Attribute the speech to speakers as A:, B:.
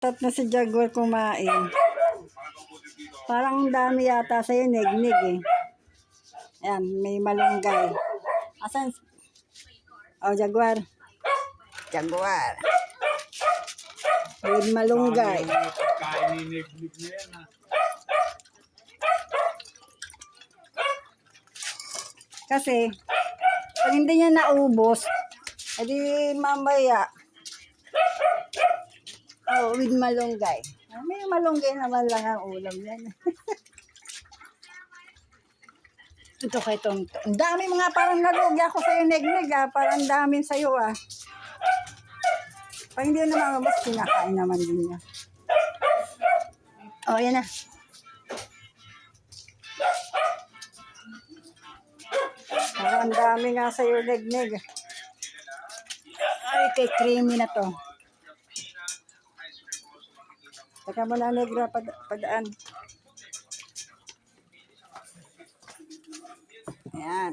A: Tat na si Jaguar kumain. Parang dami yata sa'yo, neg-neg eh. Ayan, may malunggay. Asan? Oh, Jaguar. Jaguar. With malunggay.
B: Kaininig-nig na yan ha.
A: Kasi, pag hindi niya naubos, edi mamaya. Oh, with malunggay. May malunggay naman lang ang ulam yan. Ito kay Tonto. Ang dami mga parang nalugi ako sa'yo, neg-neg ah. Parang dami sa'yo ah. Pag hindi na mamabas, kinakain naman din niya. Oh, yan na. Parang ang dami nga sa'yo, neg-neg. Ay, kay creamy na to. Teka mo na, negra, padaan. Ayan.